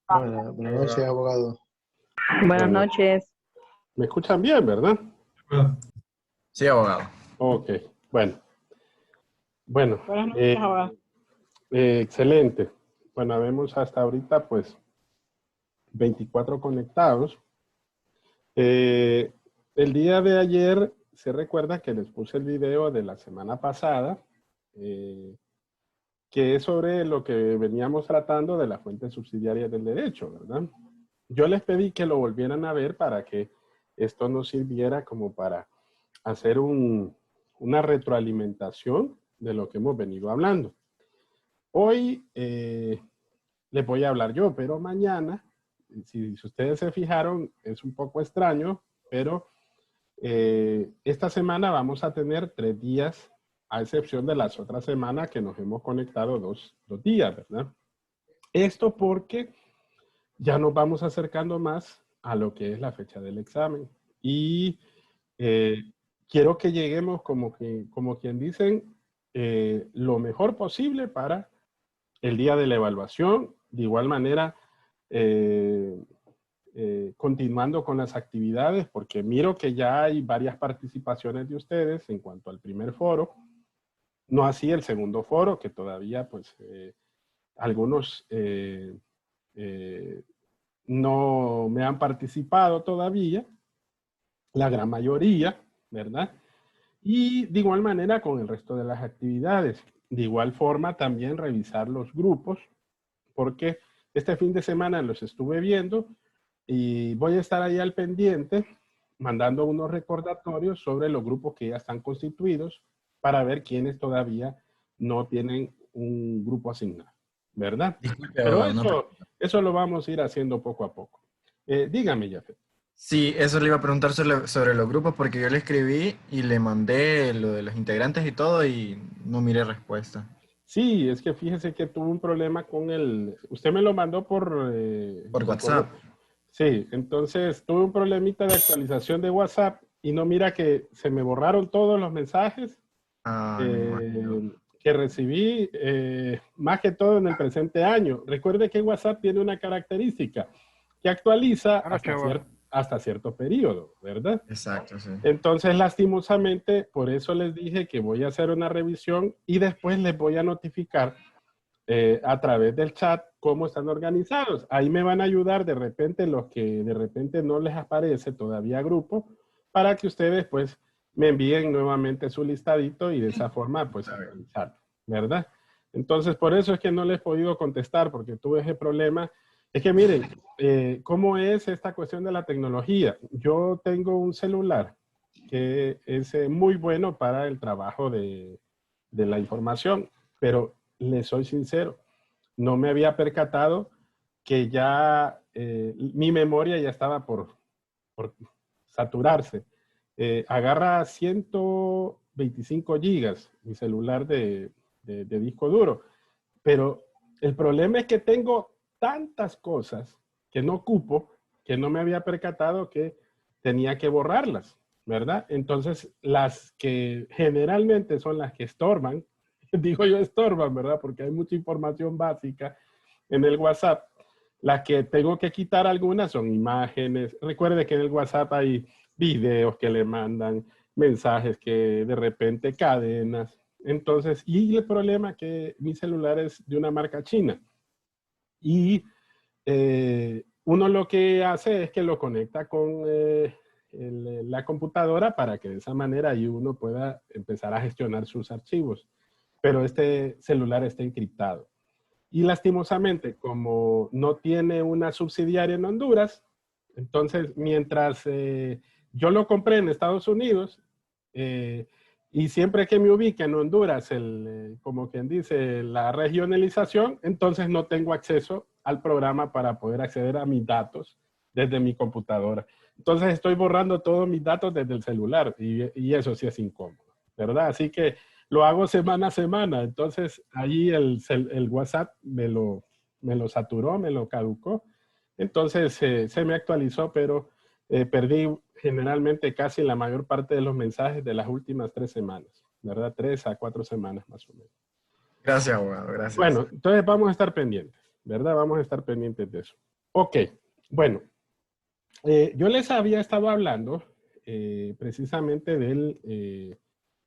Buenas noches, abogado. Buenas Bueno, noches. ¿me escuchan bien, verdad? Sí, abogado. Ok, bueno. Bueno, Buenas noches, abogado. excelente. Bueno, vemos hasta ahorita, pues, 24 conectados. El día de ayer, se recuerda que les puse el video de la semana pasada, que es sobre lo que veníamos tratando de la fuente subsidiaria del derecho, ¿verdad? Yo les pedí que lo volvieran a ver para que esto nos sirviera como para hacer una retroalimentación de lo que hemos venido hablando. Hoy les voy a hablar yo, pero mañana, si ustedes se fijaron, es un poco extraño, pero esta semana vamos a tener 3 días, a excepción de las otras semanas que nos hemos conectado dos días, ¿verdad? Esto porque ya nos vamos acercando más a lo que es la fecha del examen. Y quiero que lleguemos como quien dicen, lo mejor posible para el día de la evaluación. De igual manera, continuando con las actividades, porque miro que ya hay varias participaciones de ustedes en cuanto al primer foro, no así el segundo foro, que todavía pues algunos no me han participado todavía, la gran mayoría, ¿verdad? Y de igual manera con el resto de las actividades. De igual forma también revisar los grupos, porque este fin de semana los estuve viendo y voy a estar ahí al pendiente, mandando unos recordatorios sobre los grupos que ya están constituidos para ver quiénes todavía no tienen un grupo asignado, ¿verdad? Disculpe, Pero abogado, eso lo vamos a ir haciendo poco a poco. Dígame, Jafet. Sí, eso le iba a preguntar sobre los grupos porque yo le escribí y le mandé lo de los integrantes y todo y no miré respuesta. Sí, es que fíjese que tuvo un problema con usted me lo mandó por Por WhatsApp. Sí, entonces tuve un problemita de actualización de WhatsApp y no mira que se me borraron todos los mensajes Me imagino. que recibí, más que todo en el presente año. Recuerde que WhatsApp tiene una característica que actualiza hasta cierto periodo, ¿verdad? Exacto, sí. Entonces, lastimosamente, por eso les dije que voy a hacer una revisión y después les voy a notificar a través del chat cómo están organizados. Ahí me van a ayudar de repente los que de repente no les aparece todavía grupo, para que ustedes pues me envíen nuevamente su listadito y de esa forma pues actualizar, ¿verdad? Entonces por eso es que no les he podido contestar, porque tuve ese problema. Es que miren, ¿cómo es esta cuestión de la tecnología? Yo tengo un celular que es muy bueno para el trabajo de la información, pero le soy sincero, no me había percatado que ya mi memoria ya estaba por saturarse. Agarra 125 gigas mi celular de disco duro, pero el problema es que tengo tantas cosas que no ocupo, que no me había percatado que tenía que borrarlas, ¿verdad? Entonces, las que generalmente son las que estorban, digo yo estorban, ¿verdad? Porque hay mucha información básica en el WhatsApp. Las que tengo que quitar algunas son imágenes. Recuerde que en el WhatsApp hay videos que le mandan, mensajes que de repente cadenas. Entonces, y el problema es que mi celular es de una marca china. Y uno lo que hace es que lo conecta con la computadora para que de esa manera ahí uno pueda empezar a gestionar sus archivos. Pero este celular está encriptado. Y lastimosamente, como no tiene una subsidiaria en Honduras, entonces mientras yo lo compré en Estados Unidos, y siempre que me ubique en Honduras, como quien dice, la regionalización, entonces no tengo acceso al programa para poder acceder a mis datos desde mi computadora. Entonces estoy borrando todos mis datos desde el celular y eso sí es incómodo, ¿verdad? Así que lo hago semana a semana. Entonces ahí el WhatsApp me lo saturó, me lo caducó. Entonces se me actualizó, pero perdí generalmente casi la mayor parte de los mensajes de las últimas 3 semanas, ¿verdad? 3 a 4 semanas más o menos. Gracias, abogado, gracias. Bueno, entonces vamos a estar pendientes. ¿verdad? Vamos a estar pendientes de eso. Ok, bueno, yo les había estado hablando precisamente de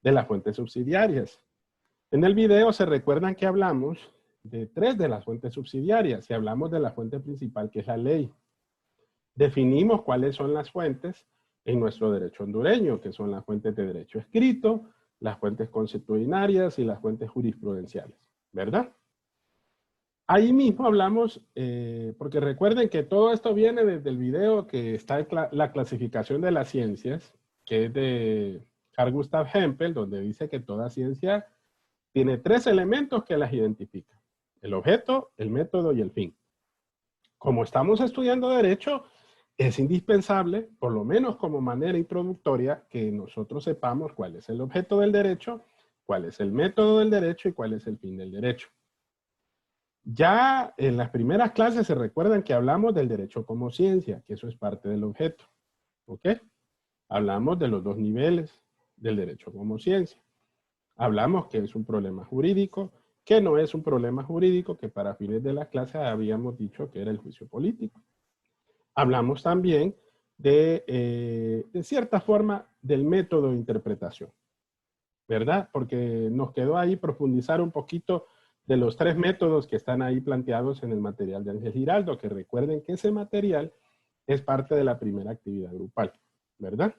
las fuentes subsidiarias. En el video se recuerdan que hablamos de 3 de las fuentes subsidiarias y hablamos de la fuente principal, que es la ley. Definimos cuáles son las fuentes en nuestro derecho hondureño, que son las fuentes de derecho escrito, las fuentes consuetudinarias y las fuentes jurisprudenciales, ¿verdad? Ahí mismo hablamos, porque recuerden que todo esto viene desde el video que está en la clasificación de las ciencias, que es de Carl Gustav Hempel, donde dice que toda ciencia tiene 3 elementos que las identifican: el objeto, el método y el fin. Como estamos estudiando derecho, es indispensable, por lo menos como manera introductoria, que nosotros sepamos cuál es el objeto del derecho, cuál es el método del derecho y cuál es el fin del derecho. Ya en las primeras clases se recuerdan que hablamos del derecho como ciencia, que eso es parte del objeto. ¿Ok? Hablamos de los 2 niveles del derecho como ciencia. Hablamos que es un problema jurídico, que no es un problema jurídico, que para fines de la clase habíamos dicho que era el juicio político. Hablamos también de cierta forma del método de interpretación, ¿verdad? Porque nos quedó ahí profundizar un poquito de los 3 métodos que están ahí planteados en el material de Ángel Giraldo, que recuerden que ese material es parte de la primera actividad grupal, ¿verdad?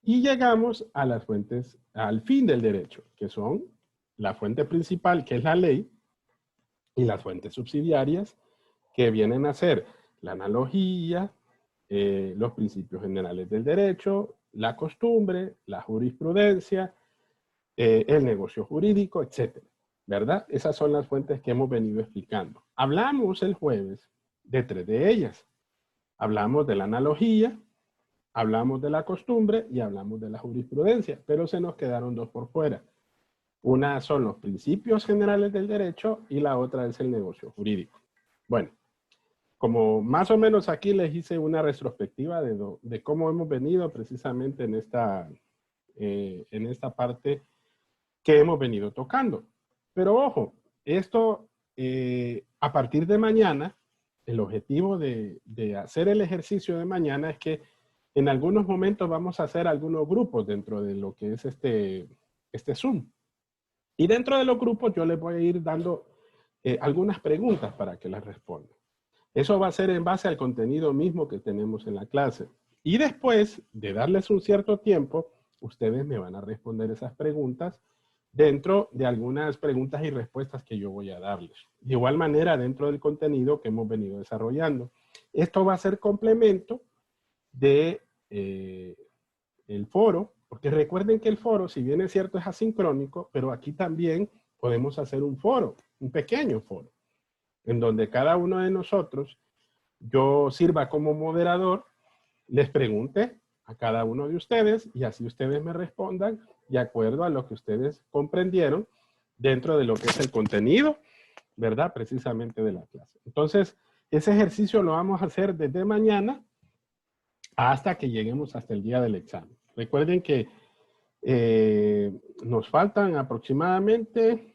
Y llegamos a las fuentes, al fin del derecho, que son la fuente principal, que es la ley, y las fuentes subsidiarias, que vienen a ser la analogía, los principios generales del derecho, la costumbre, la jurisprudencia, el negocio jurídico, etc. ¿Verdad? Esas son las fuentes que hemos venido explicando. Hablamos el jueves de 3 de ellas. Hablamos de la analogía, hablamos de la costumbre y hablamos de la jurisprudencia, pero se nos quedaron 2 por fuera. Una son los principios generales del derecho y la otra es el negocio jurídico. Bueno, como más o menos aquí les hice una retrospectiva de cómo hemos venido precisamente en esta parte que hemos venido tocando. Pero ojo, esto a partir de mañana, el objetivo de hacer el ejercicio de mañana es que en algunos momentos vamos a hacer algunos grupos dentro de lo que es este Zoom. Y dentro de los grupos yo les voy a ir dando algunas preguntas para que las respondan. Eso va a ser en base al contenido mismo que tenemos en la clase. Y después de darles un cierto tiempo, ustedes me van a responder esas preguntas dentro de algunas preguntas y respuestas que yo voy a darles. De igual manera, dentro del contenido que hemos venido desarrollando. Esto va a ser complemento de el foro, porque recuerden que el foro, si bien es cierto, es asincrónico, pero aquí también podemos hacer un foro, un pequeño foro, en donde cada uno de nosotros, yo sirva como moderador, les pregunte a cada uno de ustedes y así ustedes me respondan de acuerdo a lo que ustedes comprendieron dentro de lo que es el contenido, ¿verdad? Precisamente de la clase. Entonces, ese ejercicio lo vamos a hacer desde mañana hasta que lleguemos hasta el día del examen. Recuerden que nos faltan aproximadamente,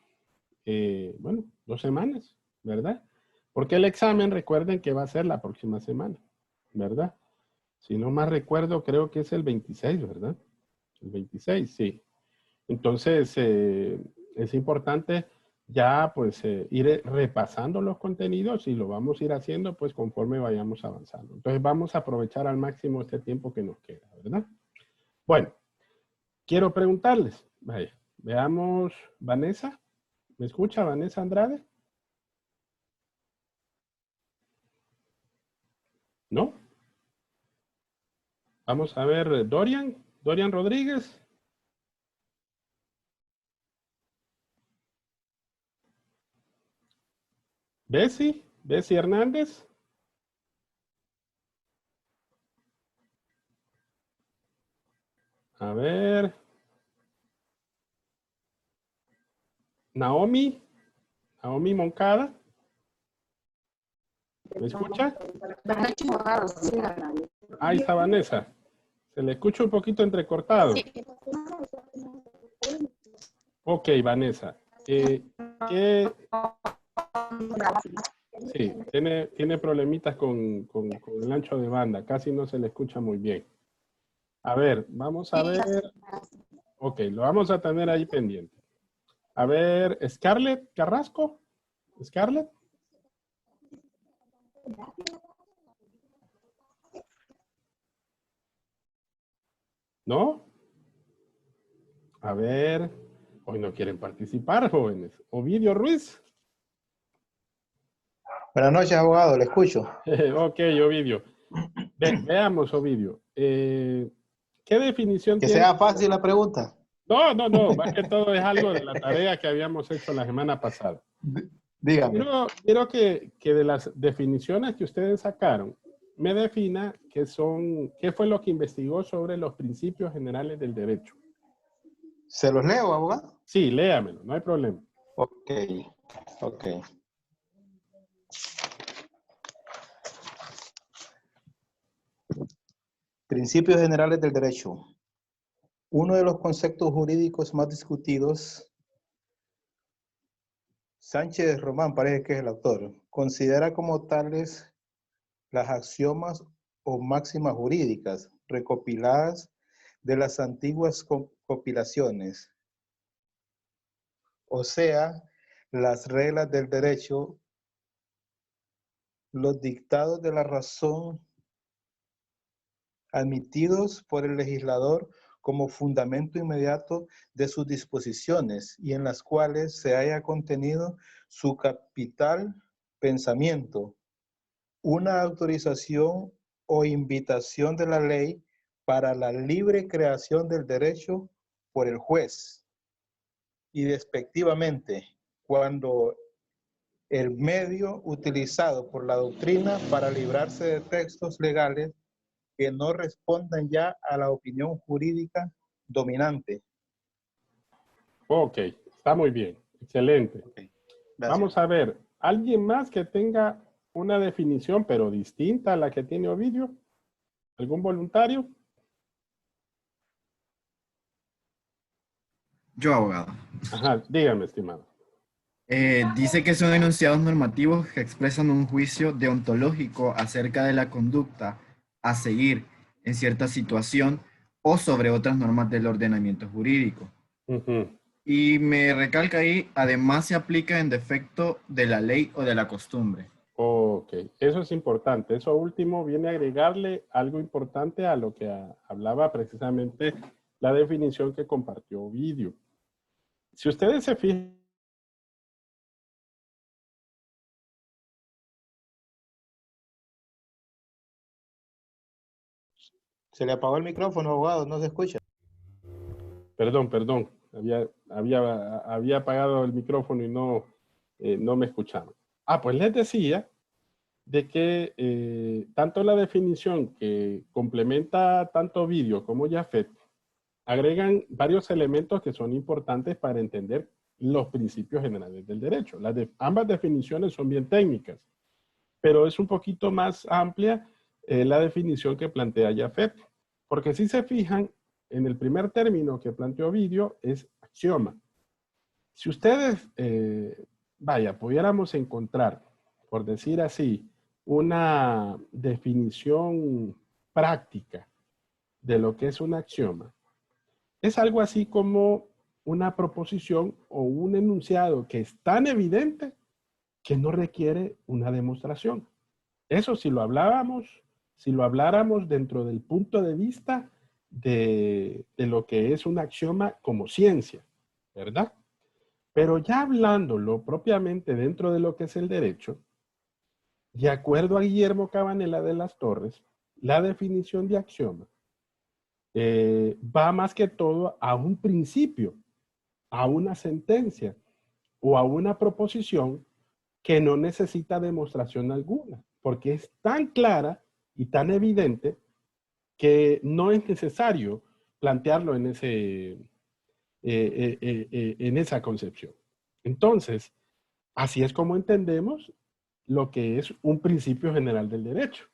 2 semanas, ¿verdad? Porque el examen, recuerden que va a ser la próxima semana, ¿verdad? Si no más recuerdo, creo que es el 26, ¿verdad? El 26, sí. Entonces, es importante ya pues ir repasando los contenidos y lo vamos a ir haciendo pues conforme vayamos avanzando. Entonces vamos a aprovechar al máximo este tiempo que nos queda, ¿verdad? Bueno, quiero preguntarles, vaya, veamos, Vanessa, ¿me escucha Vanessa Andrade? ¿No? Vamos a ver, Dorian Rodríguez. Bessie Hernández. A ver. Naomi Moncada. ¿Me escucha? Ahí está Vanessa. Se le escucha un poquito entrecortado. Ok, Vanessa. Sí, tiene problemitas con el ancho de banda. Casi no se le escucha muy bien. A ver, vamos a ver. Ok, lo vamos a tener ahí pendiente. A ver, Scarlett Carrasco. Scarlett. ¿No? A ver. Hoy no quieren participar, jóvenes. Ovidio Ruiz. Buenas noches, abogado, le escucho. Ok, Ovidio. Veamos, Ovidio. ¿Qué definición Que tiene? sea fácil la pregunta. No. Más que todo es algo de la tarea que habíamos hecho la semana pasada. Dígame. Quiero que de las definiciones que ustedes sacaron, me defina qué fue lo que investigó sobre los principios generales del derecho. ¿Se los leo, abogado? Sí, léamelo, no hay problema. Ok, ok. Principios generales del derecho. Uno de los conceptos jurídicos más discutidos, Sánchez Román parece que es el autor, considera como tales las axiomas o máximas jurídicas recopiladas de las antiguas compilaciones, o sea, las reglas del derecho, los dictados de la razón admitidos por el legislador como fundamento inmediato de sus disposiciones y en las cuales se haya contenido su capital pensamiento, una autorización o invitación de la ley para la libre creación del derecho por el juez. Y despectivamente, cuando el medio utilizado por la doctrina para librarse de textos legales que no respondan ya a la opinión jurídica dominante. Ok, está muy bien, excelente. Okay, vamos a ver, ¿alguien más que tenga una definición pero distinta a la que tiene Ovidio? ¿Algún voluntario? Yo, abogado. Ajá, dígame, estimado. Dice que son enunciados normativos que expresan un juicio deontológico acerca de la conducta a seguir en cierta situación o sobre otras normas del ordenamiento jurídico. Uh-huh. Y me recalca ahí, además se aplica en defecto de la ley o de la costumbre. Ok, eso es importante. Eso último viene a agregarle algo importante a lo que hablaba precisamente la definición que compartió Ovidio. Si ustedes se fijan, se le apagó el micrófono, abogado, no se escucha. perdón, había apagado el micrófono y no me escucharon. Pues les decía de que tanto la definición que complementa tanto Ovidio como Jafet agregan varios elementos que son importantes para entender los principios generales del derecho. Ambas definiciones son bien técnicas, pero es un poquito más amplia la definición que plantea Jafet, porque si se fijan, en el primer término que planteó Ovidio es axioma. Si ustedes, pudiéramos encontrar, por decir así, una definición práctica de lo que es un axioma, es algo así como una proposición o un enunciado que es tan evidente que no requiere una demostración. Eso si lo habláramos dentro del punto de vista de lo que es un axioma como ciencia, ¿verdad? Pero ya hablándolo propiamente dentro de lo que es el derecho, de acuerdo a Guillermo Cabanela de las Torres, la definición de axioma va más que todo a un principio, a una sentencia o a una proposición que no necesita demostración alguna, porque es tan clara y tan evidente que no es necesario plantearlo en esa concepción. Entonces, así es como entendemos lo que es un principio general del derecho.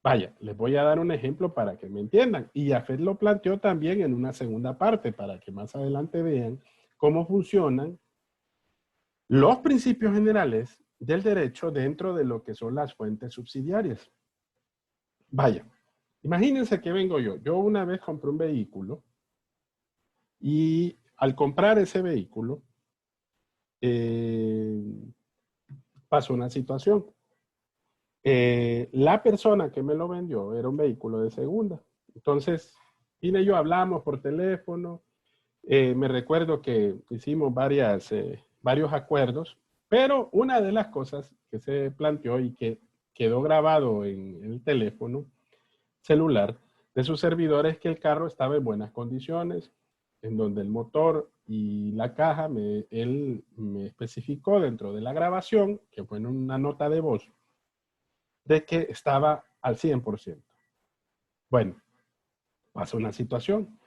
Vaya, les voy a dar un ejemplo para que me entiendan. Y Jafet lo planteó también en una segunda parte para que más adelante vean cómo funcionan los principios generales del derecho dentro de lo que son las fuentes subsidiarias. Vaya, imagínense que vengo yo. Yo una vez compré un vehículo y al comprar ese vehículo pasó una situación. La persona que me lo vendió era un vehículo de segunda. Entonces, vine yo, hablamos por teléfono. Me recuerdo que hicimos varios acuerdos, pero una de las cosas que se planteó y que quedó grabado en el teléfono celular de su servidor es que el carro estaba en buenas condiciones, en donde el motor y la caja, él me especificó dentro de la grabación, que fue en una nota de voz, de que estaba al 100%. Bueno, pasa una situación.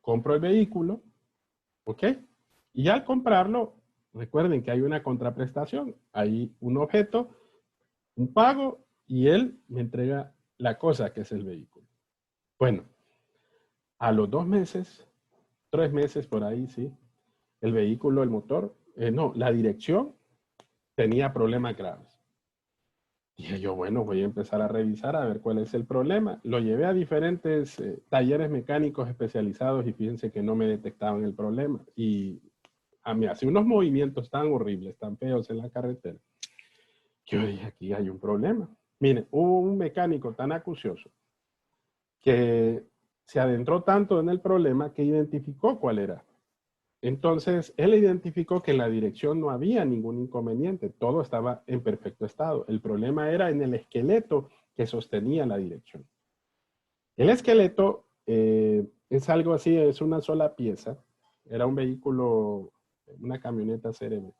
Compro el vehículo, ¿ok? Y al comprarlo, recuerden que hay una contraprestación. Hay un objeto, un pago, y él me entrega la cosa que es el vehículo. Bueno, a los 2 meses, 3 meses por ahí, sí, el vehículo, el motor, la dirección tenía problemas graves. Dije yo, bueno, voy a empezar a revisar a ver cuál es el problema. Lo llevé a diferentes talleres mecánicos especializados y fíjense que no me detectaban el problema. Y a mí hacía unos movimientos tan horribles, tan feos en la carretera, que yo dije, aquí hay un problema. Miren, hubo un mecánico tan acucioso que se adentró tanto en el problema que identificó cuál era. Entonces, él identificó que en la dirección no había ningún inconveniente, todo estaba en perfecto estado. El problema era en el esqueleto que sostenía la dirección. El esqueleto es algo así, es una sola pieza. Era un vehículo, una camioneta CRV.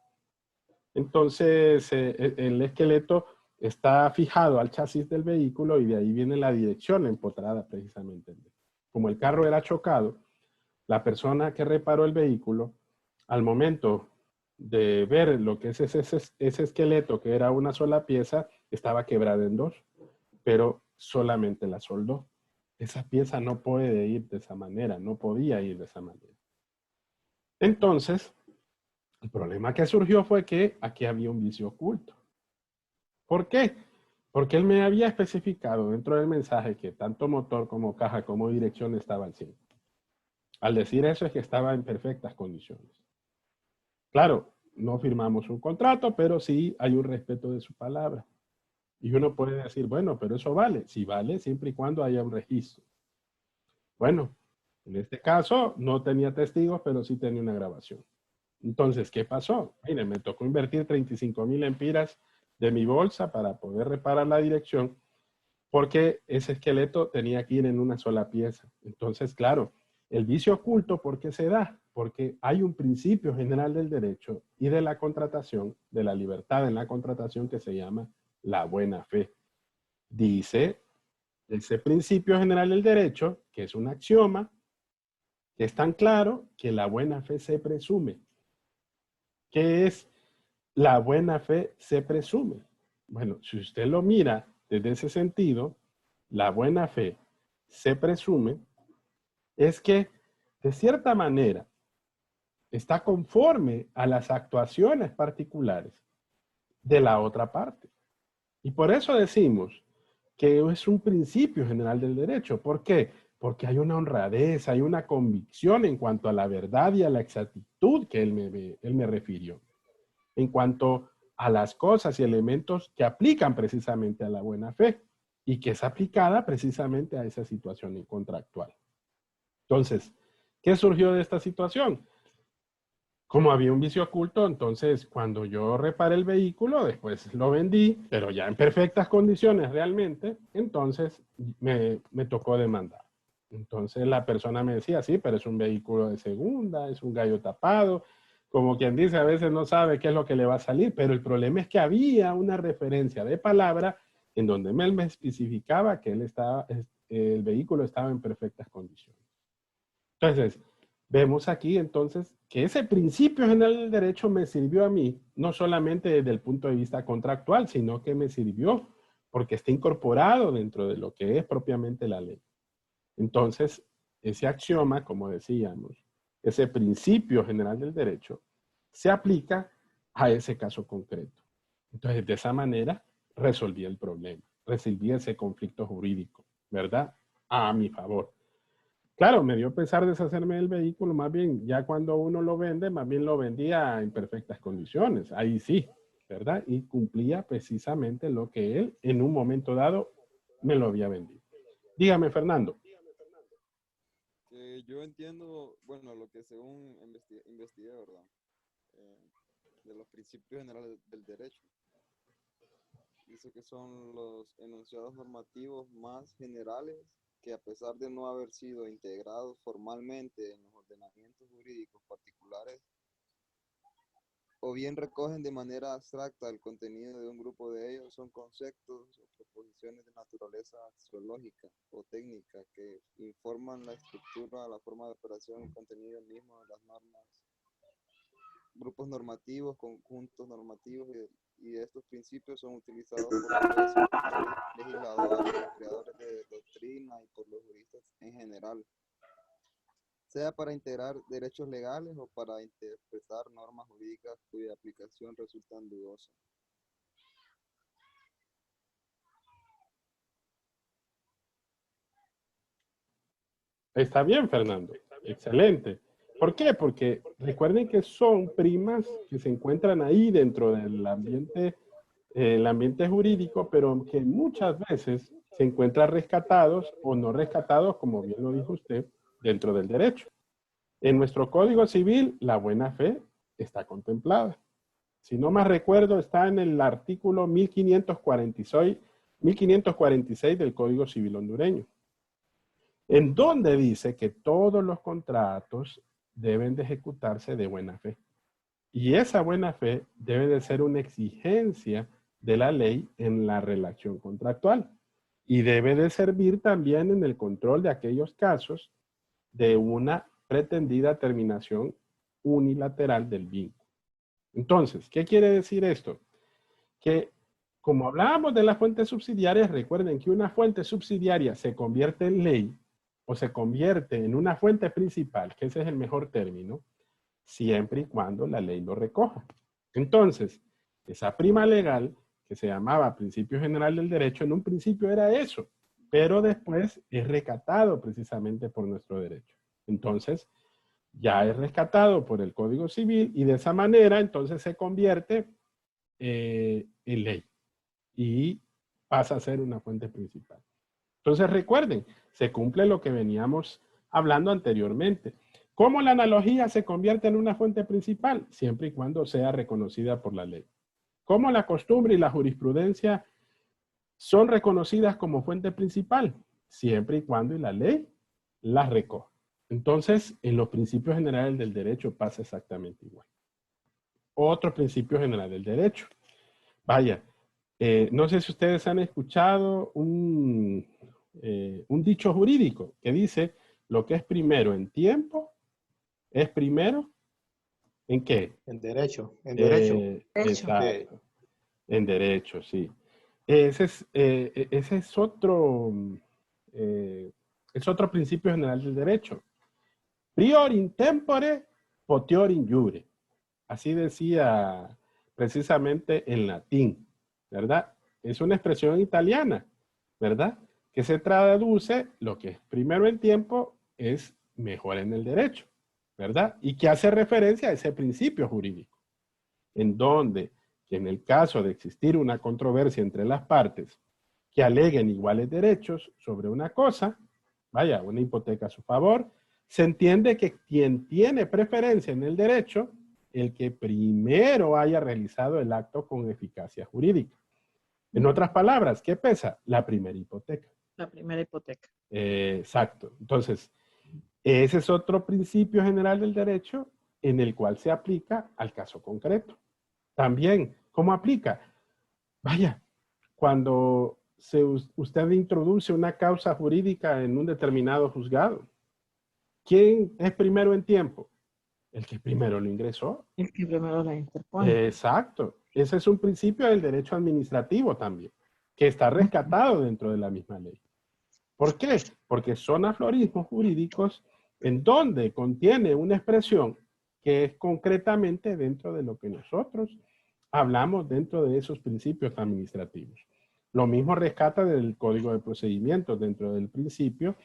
Entonces, el esqueleto está fijado al chasis del vehículo y de ahí viene la dirección empotrada precisamente. Como el carro era chocado, la persona que reparó el vehículo, al momento de ver lo que es ese esqueleto, que era una sola pieza, estaba quebrada en dos, pero solamente la soldó. Esa pieza no puede ir de esa manera, no podía ir de esa manera. Entonces, el problema que surgió fue que aquí había un vicio oculto. ¿Por qué? Porque él me había especificado dentro del mensaje que tanto motor como caja como dirección estaban 100. Al decir eso es que estaba en perfectas condiciones. Claro, no firmamos un contrato, pero sí hay un respeto de su palabra. Y uno puede decir, bueno, pero eso vale. Sí vale, siempre y cuando haya un registro. Bueno, en este caso no tenía testigos, pero sí tenía una grabación. Entonces, ¿qué pasó? Miren, me tocó invertir 35,000 lempiras de mi bolsa para poder reparar la dirección, porque ese esqueleto tenía que ir en una sola pieza. Entonces, claro, el vicio oculto, ¿por qué se da? Porque hay un principio general del derecho y de la contratación, de la libertad en la contratación, que se llama la buena fe. Dice ese principio general del derecho, que es un axioma, que es tan claro que la buena fe se presume. ¿Qué es la buena fe se presume? Bueno, si usted lo mira desde ese sentido, la buena fe se presume es que, de cierta manera, está conforme a las actuaciones particulares de la otra parte. Y por eso decimos que es un principio general del derecho. ¿Por qué? Porque hay una honradez, hay una convicción en cuanto a la verdad y a la exactitud que él me refirió. En cuanto a las cosas y elementos que aplican precisamente a la buena fe y que es aplicada precisamente a esa situación contractual. Entonces, ¿qué surgió de esta situación? Como había un vicio oculto, entonces cuando yo reparé el vehículo, después lo vendí, pero ya en perfectas condiciones realmente, entonces me tocó demandar. Entonces la persona me decía, sí, pero es un vehículo de segunda, es un gallo tapado, como quien dice, a veces no sabe qué es lo que le va a salir, pero el problema es que había una referencia de palabra en donde él me especificaba que el vehículo estaba en perfectas condiciones. Entonces, vemos aquí entonces que ese principio general del derecho me sirvió a mí, no solamente desde el punto de vista contractual, sino que me sirvió porque está incorporado dentro de lo que es propiamente la ley. Entonces, ese axioma, como decíamos, ese principio general del derecho, se aplica a ese caso concreto. Entonces, de esa manera, resolví el problema, resolví ese conflicto jurídico, ¿verdad? A mi favor. Claro, me dio pesar deshacerme del vehículo, más bien, ya cuando uno lo vende, más bien lo vendía en perfectas condiciones, ahí sí, ¿verdad? Y cumplía precisamente lo que él en un momento dado me lo había vendido. Dígame, Fernando. Yo entiendo, bueno, lo que según investigué, ¿verdad? De los principios generales del derecho. Dice que son los enunciados normativos más generales que, a pesar de no haber sido integrados formalmente en los ordenamientos jurídicos particulares, o bien recogen de manera abstracta el contenido de un grupo de ellos, son conceptos o proposiciones de naturaleza axiológica o técnica que informan la estructura, la forma de operación y contenido mismo de las normas, grupos normativos, conjuntos normativos, y estos principios son utilizados por los legisladores, los creadores de doctrina y por los juristas en general, sea para integrar derechos legales o para interpretar normas jurídicas cuya aplicación resulta dudosa. Está bien, Fernando. Excelente. ¿Por qué? Porque recuerden que son primas que se encuentran ahí dentro del ambiente, el ambiente jurídico, pero que muchas veces se encuentran rescatados o no rescatados, como bien lo dijo usted, dentro del derecho. En nuestro Código Civil, la buena fe está contemplada. Si no más recuerdo, está en el artículo 1546 del Código Civil hondureño, en donde dice que todos los contratos deben de ejecutarse de buena fe. Y esa buena fe debe de ser una exigencia de la ley en la relación contractual. Y debe de servir también en el control de aquellos casos de una pretendida terminación unilateral del vínculo. Entonces, ¿qué quiere decir esto? Que como hablábamos de las fuentes subsidiarias, recuerden que una fuente subsidiaria se convierte en ley o se convierte en una fuente principal, que ese es el mejor término, siempre y cuando la ley lo recoja. Entonces, esa prima legal, que se llamaba Principio General del Derecho, en un principio era eso, pero después es rescatado precisamente por nuestro derecho. Entonces, ya es rescatado por el Código Civil y de esa manera, entonces se convierte en ley y pasa a ser una fuente principal. Entonces recuerden, se cumple lo que veníamos hablando anteriormente. ¿Cómo la analogía se convierte en una fuente principal? Siempre y cuando sea reconocida por la ley. ¿Cómo la costumbre y la jurisprudencia son reconocidas como fuente principal? Siempre y cuando la ley las recoja. Entonces, en los principios generales del derecho pasa exactamente igual. Otro principio general del derecho. Vaya, no sé si ustedes han escuchado un dicho jurídico que dice: lo que es primero en tiempo es primero ¿en qué? En derecho, en derecho. Exacto. En derecho, sí. Ese es otro principio general del derecho. Prior in tempore, potior in iure. Así decía precisamente en latín, ¿verdad? Es una expresión italiana, ¿verdad? Que se traduce: lo que es primero en tiempo es mejor en el derecho, ¿verdad? Y que hace referencia a ese principio jurídico, en donde, que en el caso de existir una controversia entre las partes que aleguen iguales derechos sobre una cosa, vaya, una hipoteca a su favor, se entiende que quien tiene preferencia en el derecho, el que primero haya realizado el acto con eficacia jurídica. En otras palabras, ¿qué pesa? La primera hipoteca. La primera hipoteca. Exacto. Entonces, ese es otro principio general del derecho en el cual se aplica al caso concreto. También, ¿cómo aplica? Vaya, cuando usted introduce una causa jurídica en un determinado juzgado, ¿quién es primero en tiempo? El que primero lo ingresó. El que primero la interpone. Exacto. Ese es un principio del derecho administrativo también, que está rescatado dentro de la misma ley. ¿Por qué? Porque son aforismos jurídicos en donde contiene una expresión que es concretamente dentro de lo que nosotros hablamos dentro de esos principios administrativos. Lo mismo rescata del Código de Procedimientos dentro del principio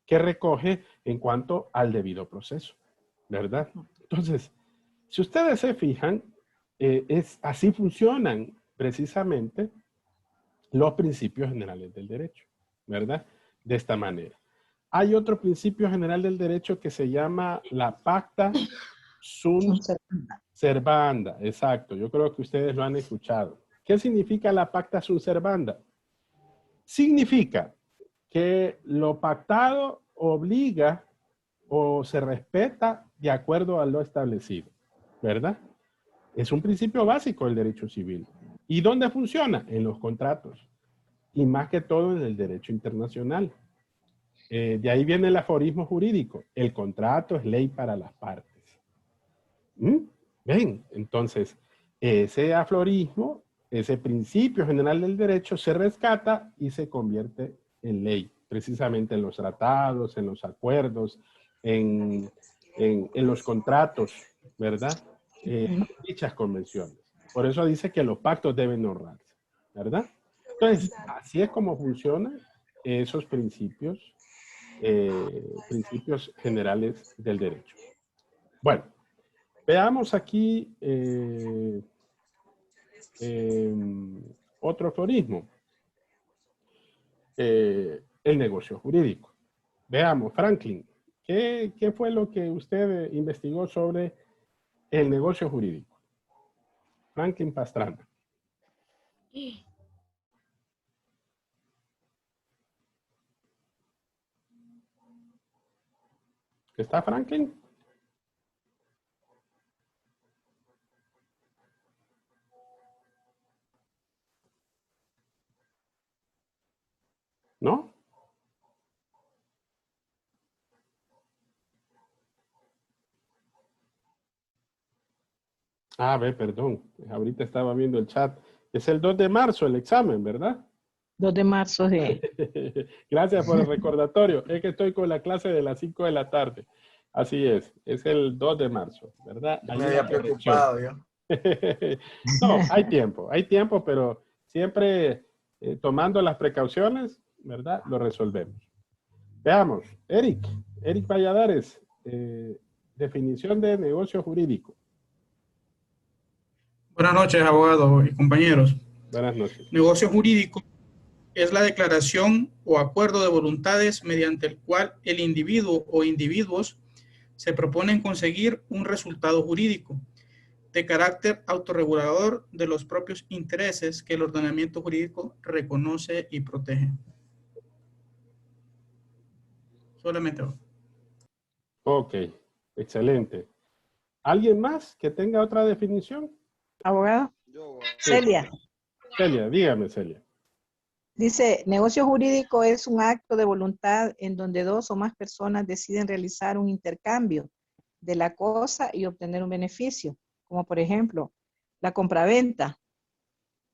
que recoge en cuanto al debido proceso, ¿verdad? Entonces, si ustedes se fijan, así funcionan precisamente los principios generales del derecho, ¿verdad? De esta manera. Hay otro principio general del derecho que se llama la pacta sunt servanda. Exacto, yo creo que ustedes lo han escuchado. ¿Qué significa la pacta sunt servanda? Significa que lo pactado obliga o se respeta de acuerdo a lo establecido, ¿verdad? Es un principio básico del derecho civil. ¿Y dónde funciona? En los contratos. Y más que todo en el derecho internacional. De ahí viene el aforismo jurídico. El contrato es ley para las partes. ¿Ven? Entonces, ese aforismo, ese principio general del derecho se rescata y se convierte en ley. Precisamente en los tratados, en los acuerdos, en los contratos, ¿verdad? Dichas convenciones. Por eso dice que los pactos deben honrarse, ¿verdad? Entonces, así es como funcionan esos principios, principios generales del derecho. Bueno, veamos aquí otro aforismo. El negocio jurídico. Veamos, Franklin, ¿qué fue lo que usted investigó sobre el negocio jurídico? Franklin Pastrana. ¿Está Franklin? ¿No? Ah, ve, perdón. Ahorita estaba viendo el chat. Es el 2 de marzo el examen, ¿verdad? 2 de marzo, sí. Gracias por el recordatorio. Es que estoy con la clase de las 5 de la tarde. Así es el 2 de marzo, ¿verdad? Yo me había preocupado yo. No, hay tiempo, pero siempre tomando las precauciones, ¿verdad? Lo resolvemos. Veamos, Eric Valladares, definición de negocio jurídico. Buenas noches, abogados y compañeros. Buenas noches. Negocio jurídico es la declaración o acuerdo de voluntades mediante el cual el individuo o individuos se proponen conseguir un resultado jurídico de carácter autorregulador de los propios intereses que el ordenamiento jurídico reconoce y protege. Solamente. Ok, excelente. ¿Alguien más que tenga otra definición? Abogado. Sí. Celia, dígame, Celia. Dice, negocio jurídico es un acto de voluntad en donde dos o más personas deciden realizar un intercambio de la cosa y obtener un beneficio, como por ejemplo, la compraventa,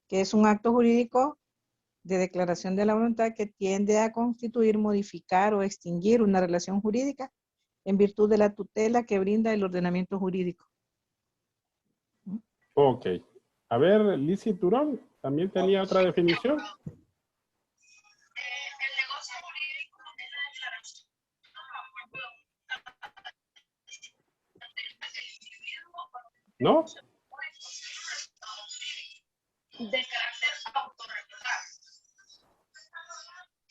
que es un acto jurídico de declaración de la voluntad que tiende a constituir, modificar o extinguir una relación jurídica en virtud de la tutela que brinda el ordenamiento jurídico. Ok. A ver, Lizzy Turón, ¿también tenía otra definición? ¿No? De carácter autorregular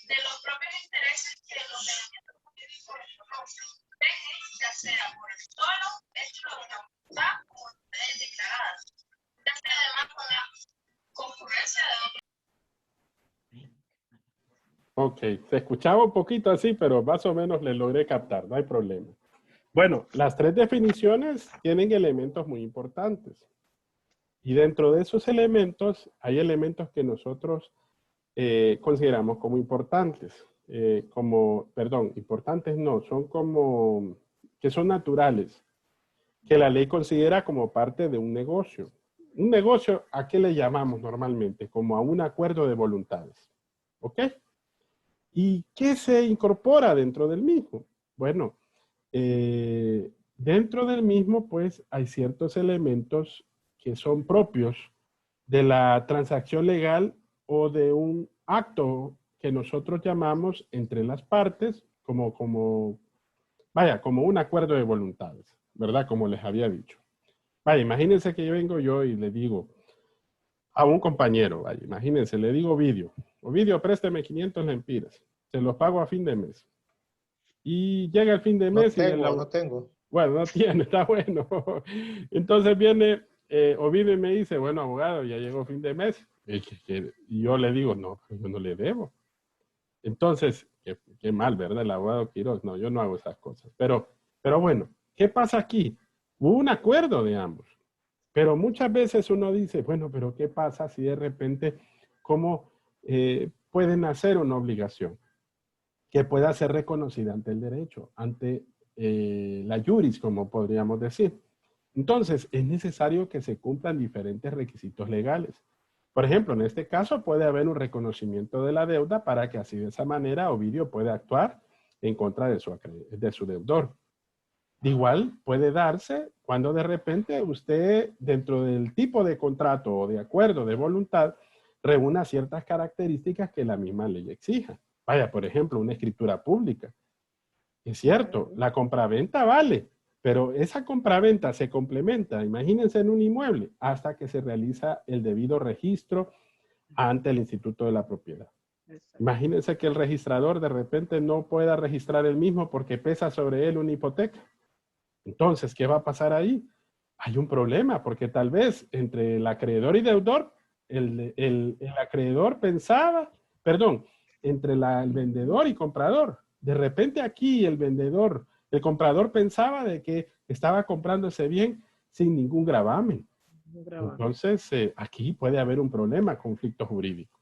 de los propios intereses que el ordenamiento jurídico reconoce, ya sea por el solo hecho de la voluntad o voluntades declaradas, ya sea además con la concurrencia de otros. Ok, se escuchaba un poquito así, pero más o menos le logré captar, no hay problema. Bueno, las tres definiciones tienen elementos muy importantes. Y dentro de esos elementos, hay elementos que nosotros consideramos como importantes. Importantes no, son como, que son naturales, que la ley considera como parte de un negocio. Un negocio, ¿a qué le llamamos normalmente? Como a un acuerdo de voluntades. ¿Ok? ¿Y qué se incorpora dentro del mismo? Bueno, dentro del mismo, pues, hay ciertos elementos que son propios de la transacción legal o de un acto que nosotros llamamos entre las partes como un acuerdo de voluntades, ¿verdad? Como les había dicho. Vaya, imagínense que yo vengo y le digo a un compañero, vaya, imagínense, le digo Ovidio, présteme 500 lempiras, se los pago a fin de mes. Y llega el fin de mes no tengo. Bueno, no tiene, está bueno. Entonces viene Ovidio y me dice, bueno, abogado, ya llegó fin de mes. Y yo le digo, no, yo no le debo. Entonces, qué mal, ¿verdad? El abogado Quiroz, no, yo no hago esas cosas. Pero bueno, ¿qué pasa aquí? Hubo un acuerdo de ambos. Pero muchas veces uno dice, bueno, pero ¿qué pasa si de repente, cómo pueden hacer una obligación que pueda ser reconocida ante el derecho, ante la juris, como podríamos decir? Entonces, es necesario que se cumplan diferentes requisitos legales. Por ejemplo, en este caso puede haber un reconocimiento de la deuda para que así de esa manera Ovidio pueda actuar en contra de su deudor. De igual puede darse cuando de repente usted, dentro del tipo de contrato o de acuerdo de voluntad, reúna ciertas características que la misma ley exija. Vaya, por ejemplo, una escritura pública. Es cierto, la compraventa vale, pero esa compraventa se complementa, imagínense, en un inmueble, hasta que se realiza el debido registro ante el Instituto de la Propiedad. Imagínense que el registrador de repente no pueda registrar el mismo porque pesa sobre él una hipoteca. Entonces, ¿qué va a pasar ahí? Hay un problema, porque tal vez entre el acreedor y deudor, el acreedor pensaba, entre el vendedor y comprador. De repente aquí el comprador pensaba de que estaba comprando ese bien sin ningún gravamen. Entonces, aquí puede haber un problema, conflicto jurídico.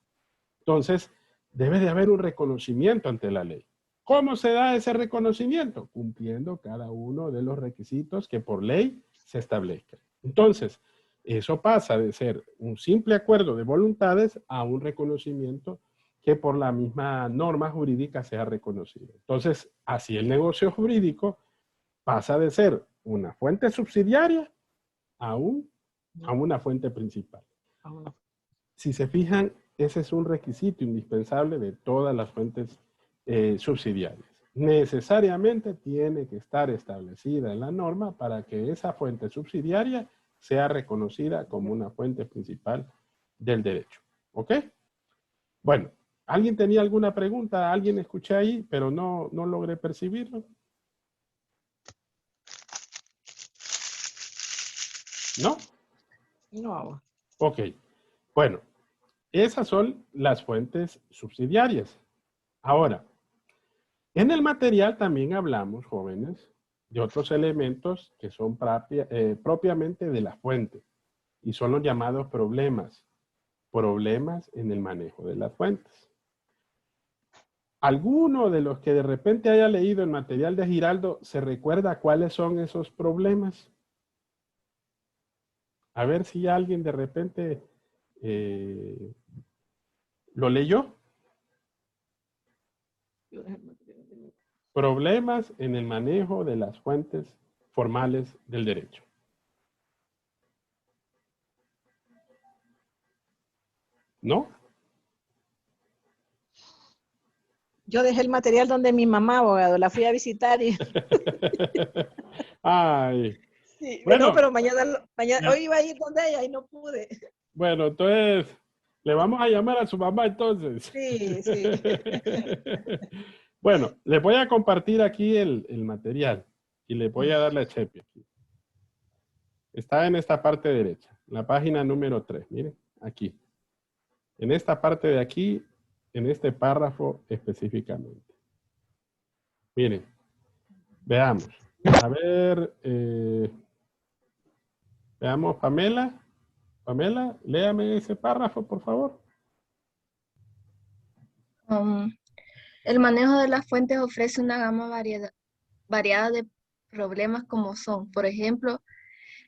Entonces, debe de haber un reconocimiento ante la ley. ¿Cómo se da ese reconocimiento? Cumpliendo cada uno de los requisitos que por ley se establezcan. Entonces, eso pasa de ser un simple acuerdo de voluntades a un reconocimiento que por la misma norma jurídica sea reconocido. Entonces, así el negocio jurídico pasa de ser una fuente subsidiaria a una fuente principal. Si se fijan, ese es un requisito indispensable de todas las fuentes subsidiarias. Necesariamente tiene que estar establecida en la norma para que esa fuente subsidiaria sea reconocida como una fuente principal del derecho. ¿Ok? Bueno, ¿alguien tenía alguna pregunta? ¿Alguien escuché ahí, pero no logré percibirlo? ¿No? No. Ok. Bueno, esas son las fuentes subsidiarias. Ahora, en el material también hablamos, jóvenes, de otros elementos que son propiamente de la fuente y son los llamados problemas en el manejo de las fuentes. ¿Alguno de los que de repente haya leído el material de Giraldo se recuerda cuáles son esos problemas? A ver si alguien de repente lo leyó. Problemas en el manejo de las fuentes formales del derecho. ¿No? Yo dejé el material donde mi mamá, abogado, la fui a visitar y... Ay. Sí, bueno, no, pero mañana hoy iba a ir donde ella y no pude. Bueno, entonces, le vamos a llamar a su mamá entonces. Sí. Bueno, les voy a compartir aquí el material y les voy a dar la chepe aquí. Está en esta parte derecha, la página número 3, miren, aquí. En esta parte de aquí, en este párrafo específicamente. Miren, veamos. A ver, veamos, Pamela. Pamela, léame ese párrafo, por favor. El manejo de las fuentes ofrece una gama variada de problemas como son, por ejemplo,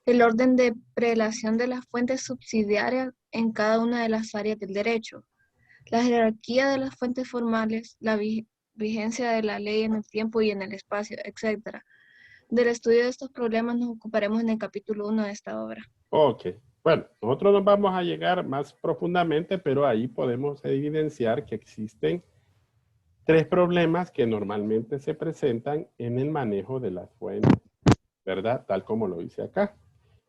el orden de prelación de las fuentes subsidiarias en cada una de las áreas del derecho, la jerarquía de las fuentes formales, la vigencia de la ley en el tiempo y en el espacio, etc. Del estudio de estos problemas nos ocuparemos en el capítulo 1 de esta obra. Ok, Bueno, nosotros nos vamos a llegar más profundamente, pero ahí podemos evidenciar que existen 3 problemas que normalmente se presentan en el manejo de las fuentes, ¿verdad? Tal como lo dice acá.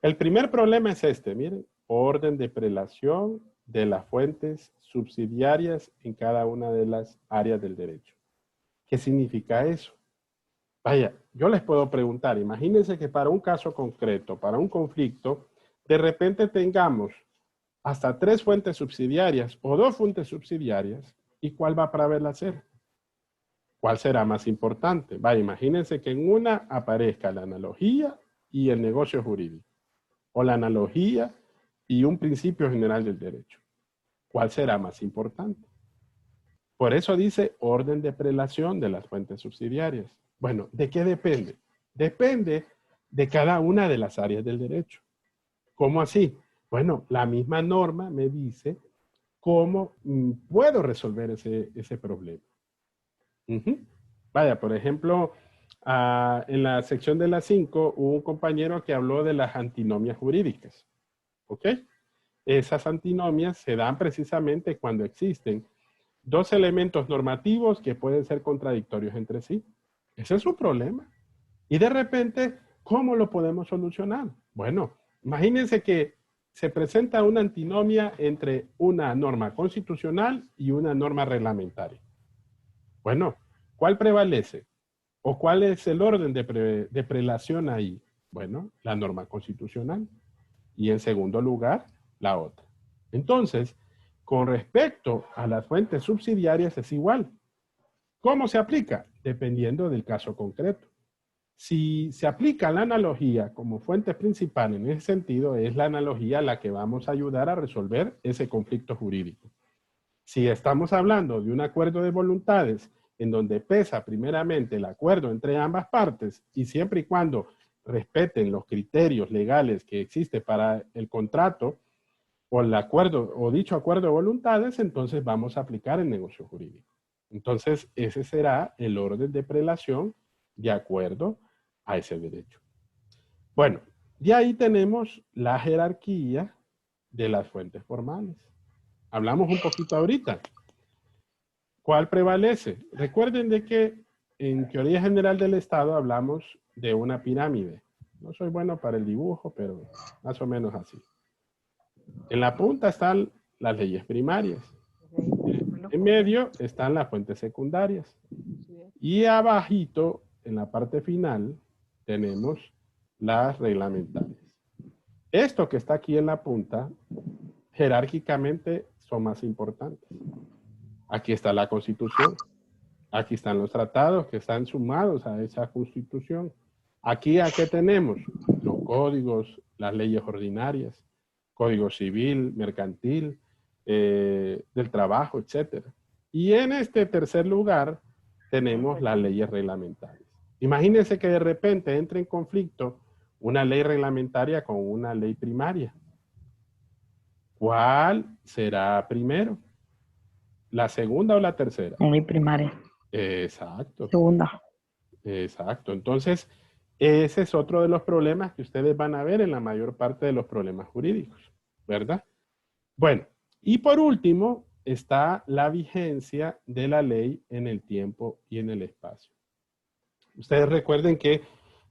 El primer problema es este, miren, orden de prelación de las fuentes subsidiarias en cada una de las áreas del derecho. ¿Qué significa eso? Vaya, yo les puedo preguntar, imagínense que para un caso concreto, para un conflicto, de repente tengamos hasta 3 fuentes subsidiarias o 2 fuentes subsidiarias, ¿y cuál va a prevalecer? ¿Cuál será más importante? Vaya, imagínense que en una aparezca la analogía y el negocio jurídico, o la analogía y un principio general del derecho. ¿Cuál será más importante? Por eso dice orden de prelación de las fuentes subsidiarias. Bueno, ¿de qué depende? Depende de cada una de las áreas del derecho. ¿Cómo así? Bueno, la misma norma me dice cómo puedo resolver ese problema. Vaya, por ejemplo, en la sección de las 5 hubo un compañero que habló de las antinomias jurídicas. ¿Ok? Esas antinomias se dan precisamente cuando existen 2 elementos normativos que pueden ser contradictorios entre sí. Ese es su problema. Y de repente, ¿cómo lo podemos solucionar? Bueno, imagínense que se presenta una antinomia entre una norma constitucional y una norma reglamentaria. Bueno, ¿cuál prevalece? ¿O cuál es el orden de prelación ahí? Bueno, la norma constitucional. Y en segundo lugar, la otra. Entonces, con respecto a las fuentes subsidiarias es igual. ¿Cómo se aplica? Dependiendo del caso concreto. Si se aplica la analogía como fuente principal en ese sentido, es la analogía la que vamos a ayudar a resolver ese conflicto jurídico. Si estamos hablando de un acuerdo de voluntades en donde pesa primeramente el acuerdo entre ambas partes y siempre y cuando respeten los criterios legales que existen para el contrato o el acuerdo o dicho acuerdo de voluntades, entonces vamos a aplicar el negocio jurídico. Entonces, ese será el orden de prelación de acuerdo a ese derecho. Bueno, de ahí tenemos la jerarquía de las fuentes formales. Hablamos un poquito ahorita. ¿Cuál prevalece? Recuerden de que en teoría general del Estado hablamos de una pirámide. No soy bueno para el dibujo, pero más o menos así. En la punta están las leyes primarias. En medio están las fuentes secundarias. Y abajito, en la parte final, tenemos las reglamentarias. Esto que está aquí en la punta, jerárquicamente son más importantes. Aquí está la Constitución. Aquí están los tratados que están sumados a esa Constitución. Aquí, ¿a qué tenemos? Los códigos, las leyes ordinarias, Código Civil, Mercantil, del Trabajo, etc. Y en este tercer lugar tenemos las leyes reglamentarias. Imagínense que de repente entre en conflicto una ley reglamentaria con una ley primaria. ¿Cuál será primero? ¿La segunda o la tercera? Ley primaria. Exacto. Segunda. Exacto. Entonces, ese es otro de los problemas que ustedes van a ver en la mayor parte de los problemas jurídicos, ¿verdad? Bueno, y por último está la vigencia de la ley en el tiempo y en el espacio. Ustedes recuerden que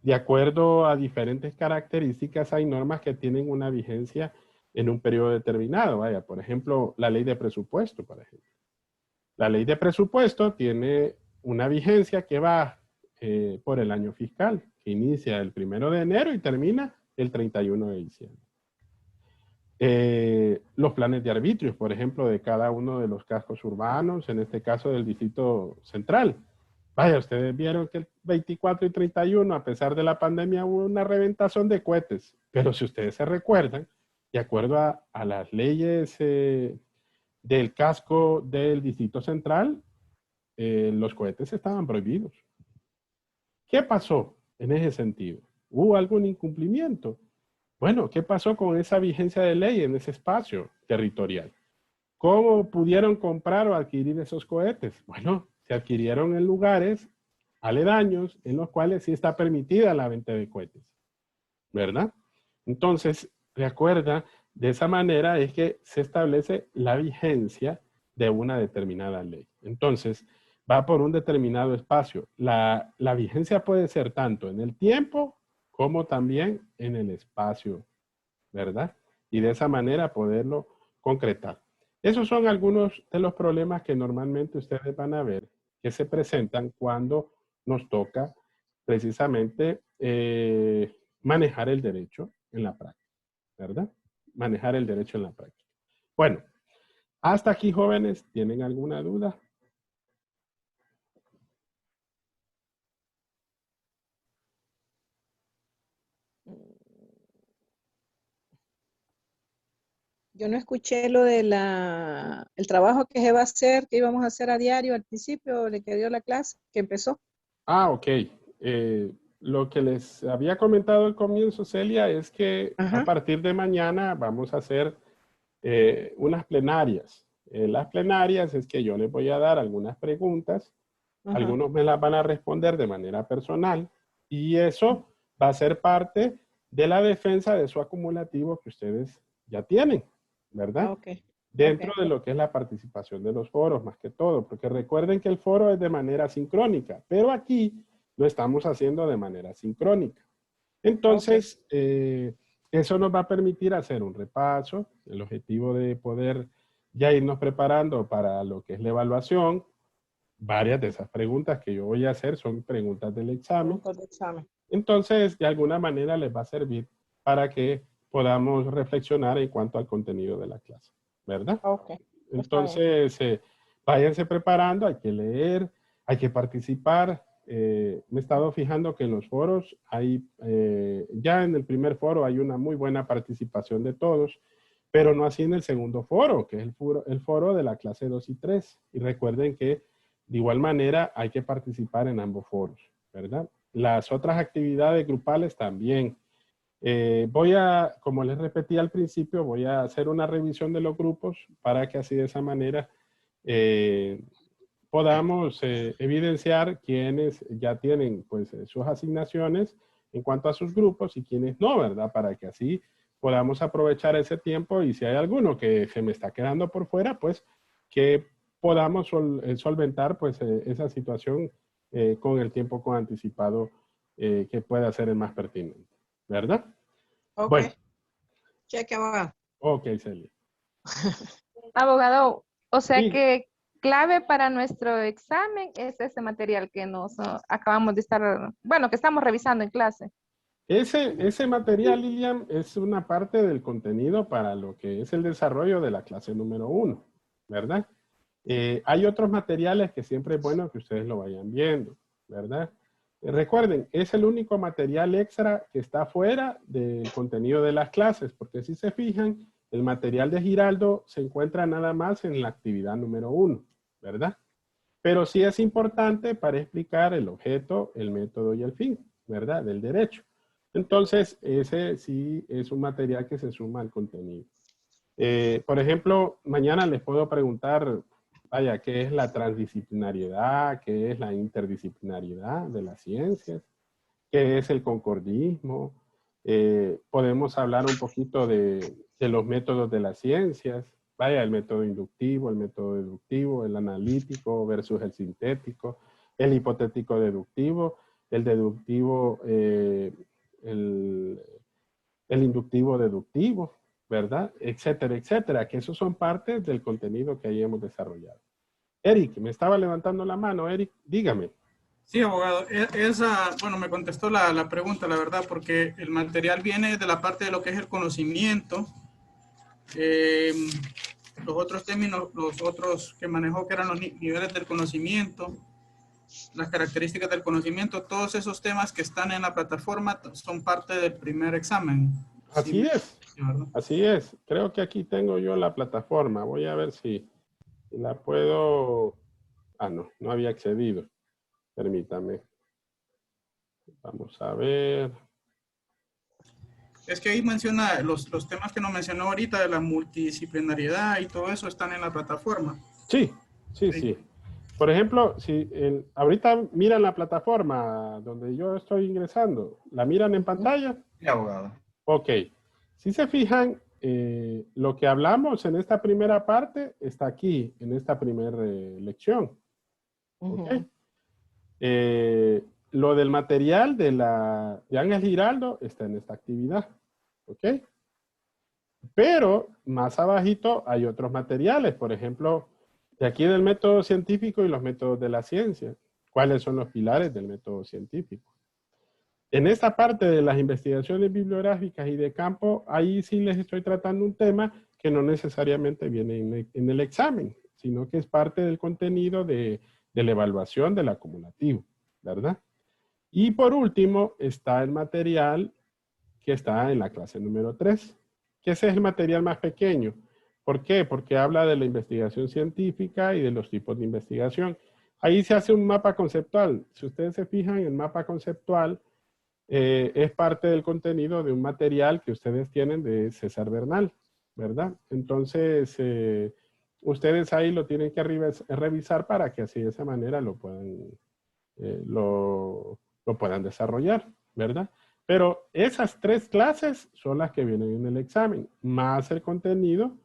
de acuerdo a diferentes características hay normas que tienen una vigencia en un periodo determinado. Vaya, por ejemplo, la ley de presupuesto, por ejemplo. La ley de presupuesto tiene una vigencia que va por el año fiscal, que inicia el 1 de enero y termina el 31 de diciembre. Los planes de arbitrios, por ejemplo, de cada uno de los cascos urbanos, en este caso del Distrito Central. Vaya, ustedes vieron que el 24 y 31, a pesar de la pandemia, hubo una reventazón de cohetes. Pero si ustedes se recuerdan, de acuerdo a las leyes del casco del Distrito Central, los cohetes estaban prohibidos. ¿Qué pasó en ese sentido? ¿Hubo algún incumplimiento? Bueno, ¿qué pasó con esa vigencia de ley en ese espacio territorial? ¿Cómo pudieron comprar o adquirir esos cohetes? Bueno, se adquirieron en lugares aledaños en los cuales sí está permitida la venta de cohetes, ¿verdad? Entonces, recuerda De esa manera es que se establece la vigencia de una determinada ley. Entonces, va por un determinado espacio. La vigencia puede ser tanto en el tiempo como también en el espacio, ¿verdad? Y de esa manera poderlo concretar. Esos son algunos de los problemas que normalmente ustedes van a ver que se presentan cuando nos toca precisamente manejar el derecho en la práctica, ¿verdad? Manejar el derecho en la práctica. Bueno, hasta aquí, jóvenes, ¿tienen alguna duda? Yo no escuché lo de el trabajo que se va a hacer, que íbamos a hacer a diario al principio, le que dio la clase, que empezó. Ah, ok. Lo que les había comentado al comienzo, Celia, es que a partir de mañana vamos a hacer unas plenarias. Las plenarias es que yo les voy a dar algunas preguntas, algunos me las van a responder de manera personal y eso va a ser parte de la defensa de su acumulativo que ustedes ya tienen, ¿verdad? Okay. Dentro de lo que es la participación de los foros, más que todo, porque recuerden que el foro es de manera sincrónica, pero aquí lo estamos haciendo de manera sincrónica. Entonces, eso nos va a permitir hacer un repaso, el objetivo de poder ya irnos preparando para lo que es la evaluación. Varias de esas preguntas que yo voy a hacer son preguntas del examen. Entonces, de alguna manera les va a servir para que podamos reflexionar en cuanto al contenido de la clase, ¿verdad? Okay. Entonces, váyanse preparando, hay que leer, hay que participar. Me he estado fijando que en los foros hay, ya en el primer foro hay una muy buena participación de todos, pero no así en el segundo foro, que es el foro de la clase 2 y 3. Y recuerden que de igual manera hay que participar en ambos foros, ¿verdad? Las otras actividades grupales también. Como les repetí al principio, voy a hacer una revisión de los grupos para que así de esa manera podamos evidenciar quienes ya tienen pues sus asignaciones en cuanto a sus grupos y quienes no, ¿verdad? Para que así podamos aprovechar ese tiempo y si hay alguno que se me está quedando por fuera, pues que podamos solventar pues esa situación con el tiempo con anticipado que pueda ser el más pertinente, ¿verdad? Ok. Bueno. Cheque, abogado. Ok, Celia. Abogado, o sea Sí. que clave para nuestro examen es ese material que nos acabamos de estar, bueno, que estamos revisando en clase. Ese material, Lilian, es una parte del contenido para lo que es el desarrollo de la clase número 1, ¿verdad? Hay otros materiales que siempre es bueno que ustedes lo vayan viendo, ¿verdad? Recuerden, es el único material extra que está fuera del contenido de las clases, porque si se fijan, el material de Giraldo se encuentra nada más en la actividad número 1, ¿verdad? Pero sí es importante para explicar el objeto, el método y el fin, ¿verdad? Del derecho. Entonces, ese sí es un material que se suma al contenido. Por ejemplo, mañana les puedo preguntar, vaya, ¿qué es la transdisciplinariedad? ¿Qué es la interdisciplinariedad de las ciencias? ¿Qué es el concordismo? Podemos hablar un poquito de los métodos de las ciencias. Vaya, el método inductivo, el método deductivo, el analítico versus el sintético, el hipotético deductivo, el deductivo, el inductivo deductivo, ¿verdad? Etcétera, etcétera, que esos son partes del contenido que ahí hemos desarrollado. Eric, me estaba levantando la mano. Eric, dígame. Sí, abogado. Bueno, me contestó la pregunta, la verdad, porque el material viene de la parte de lo que es el conocimiento. Los otros términos, los otros que manejó, que eran los niveles del conocimiento, las características del conocimiento, todos esos temas que están en la plataforma son parte del primer examen. Así sí, es, ¿verdad? así es. Creo que aquí tengo yo la plataforma. Voy a ver si la puedo... Ah, no había accedido. Permítame. Vamos a ver. Es que ahí menciona los temas que nos mencionó ahorita de la multidisciplinariedad y todo eso están en la plataforma. Sí. Por ejemplo, si ahorita miran la plataforma donde yo estoy ingresando, ¿la miran en pantalla? Sí, abogado. Ok. Si se fijan, lo que hablamos en esta primera parte está aquí, en esta primera lección. ¿Ok? Lo del material de Ángel Giraldo está en esta actividad. ¿Ok? Pero más abajito hay otros materiales, por ejemplo, de aquí del método científico y los métodos de la ciencia. ¿Cuáles son los pilares del método científico? En esta parte de las investigaciones bibliográficas y de campo, ahí sí les estoy tratando un tema que no necesariamente viene en el examen, sino que es parte del contenido de la evaluación del acumulativo, ¿verdad? Y por último está el material que está en la clase número 3, que ese es el material más pequeño. ¿Por qué? Porque habla de la investigación científica y de los tipos de investigación. Ahí se hace un mapa conceptual. Si ustedes se fijan, el mapa conceptual es parte del contenido de un material que ustedes tienen de César Bernal, ¿verdad? Entonces, ustedes ahí lo tienen que revisar para que así de esa manera lo puedan desarrollar, ¿verdad? Pero esas 3 clases son las que vienen en el examen, más el contenido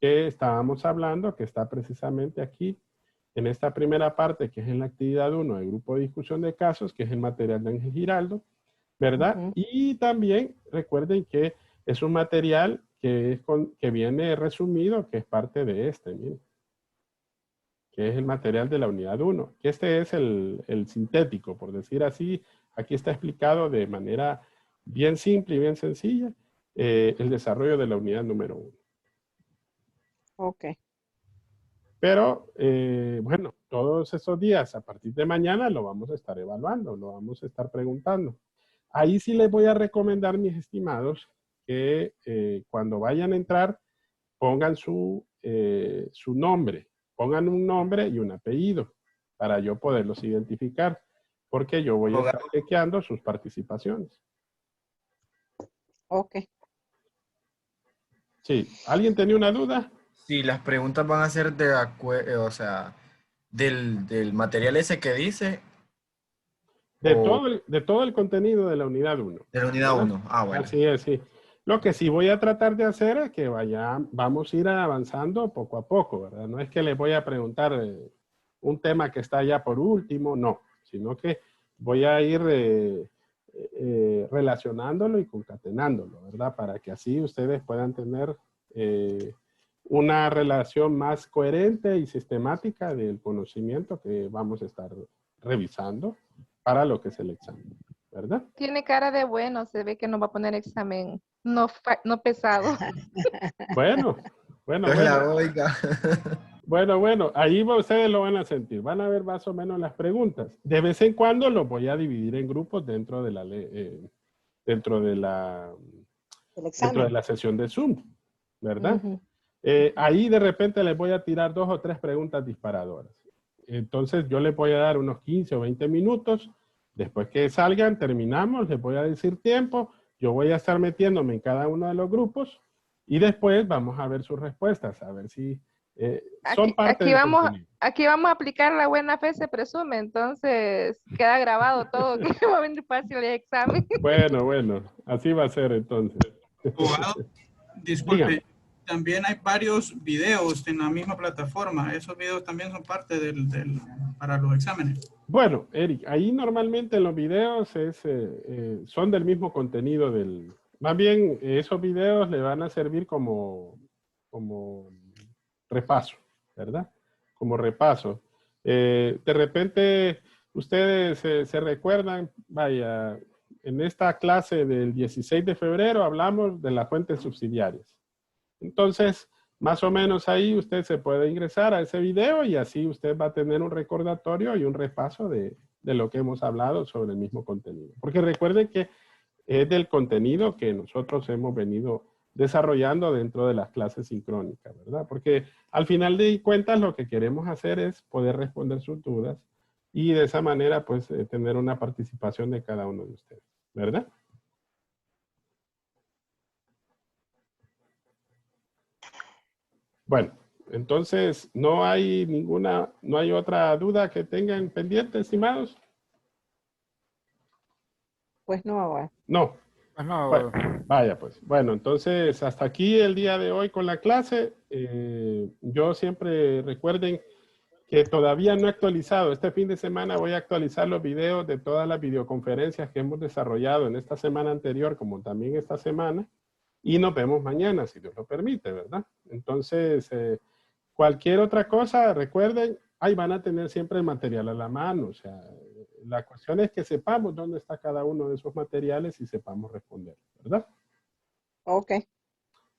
que estábamos hablando, que está precisamente aquí, en esta primera parte, que es en la actividad 1 del grupo de discusión de casos, que es el material de Ángel Giraldo, ¿verdad? Y también recuerden que es un material que viene resumido, que es parte de este, miren, que es el material de la unidad 1, que este es el sintético, por decir así. Aquí está explicado de manera bien simple y bien sencilla el desarrollo de la unidad número 1. Ok. Pero, bueno, todos esos días, a partir de mañana, lo vamos a estar evaluando, lo vamos a estar preguntando. Ahí sí les voy a recomendar, mis estimados, que cuando vayan a entrar, pongan su nombre. Pongan un nombre y un apellido para yo poderlos identificar, porque yo voy a estar chequeando sus participaciones. Ok. Sí. ¿Alguien tenía una duda? Sí, las preguntas van a ser de acuerdo, o sea, del material ese que dice. De todo el contenido de la unidad 1. De la unidad 1. Ah, bueno. Así es, sí. Lo que sí voy a tratar de hacer es que vamos a ir avanzando poco a poco, ¿verdad? No es que les voy a preguntar un tema que está ya por último, no, sino que voy a ir relacionándolo y concatenándolo, ¿verdad? Para que así ustedes puedan tener una relación más coherente y sistemática del conocimiento que vamos a estar revisando para lo que es el examen, ¿verdad? Tiene cara de bueno, se ve que no va a poner examen no pesado. Bueno. Oiga. Bueno, ahí ustedes lo van a sentir. Van a ver más o menos las preguntas. De vez en cuando los voy a dividir en grupos dentro de la sesión de Zoom, ¿verdad? Ahí de repente les voy a tirar 2 o 3 preguntas disparadoras. Entonces yo les voy a dar unos 15 o 20 minutos. Después que salgan, terminamos, les voy a decir tiempo. Yo voy a estar metiéndome en cada uno de los grupos y después vamos a ver sus respuestas, a ver si son parte del contenido. Aquí vamos a aplicar la buena fe, se presume, entonces queda grabado todo, que va a venir fácil el examen. Bueno, así va a ser entonces. Abogado, disculpe, Dígame. también hay varios videos en la misma plataforma. Esos videos también son parte para los exámenes. Bueno, Eric, ahí normalmente los videos son del mismo contenido más bien esos videos le van a servir como repaso, ¿verdad? Como repaso. De repente ustedes se recuerdan, vaya, en esta clase del 16 de febrero hablamos de las fuentes subsidiarias. Entonces, más o menos ahí usted se puede ingresar a ese video y así usted va a tener un recordatorio y un repaso de lo que hemos hablado sobre el mismo contenido. Porque recuerden que es del contenido que nosotros hemos venido desarrollando dentro de las clases sincrónicas, ¿verdad? Porque al final de cuentas lo que queremos hacer es poder responder sus dudas y de esa manera pues tener una participación de cada uno de ustedes, ¿verdad? Bueno, entonces no hay otra duda que tengan pendiente, estimados. Pues no, No. Pues no, Bueno, vaya pues. Bueno, entonces hasta aquí el día de hoy con la clase. Yo siempre recuerden que todavía no he actualizado. Este fin de semana voy a actualizar los videos de todas las videoconferencias que hemos desarrollado en esta semana anterior, como también esta semana. Y nos vemos mañana, si Dios lo permite, ¿verdad? Entonces, cualquier otra cosa, recuerden, ahí van a tener siempre el material a la mano. O sea, la cuestión es que sepamos dónde está cada uno de esos materiales y sepamos responder, ¿verdad? Ok.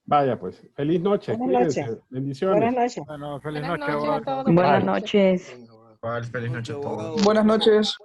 Vaya pues, feliz noche, Buenas cuídense, noches. bendiciones. Buenas noches. bueno, feliz Buenas noche. noches a abogado. todos. Bye. Buenas Bye. noches. Igual, feliz noche a todos. Buenas noches.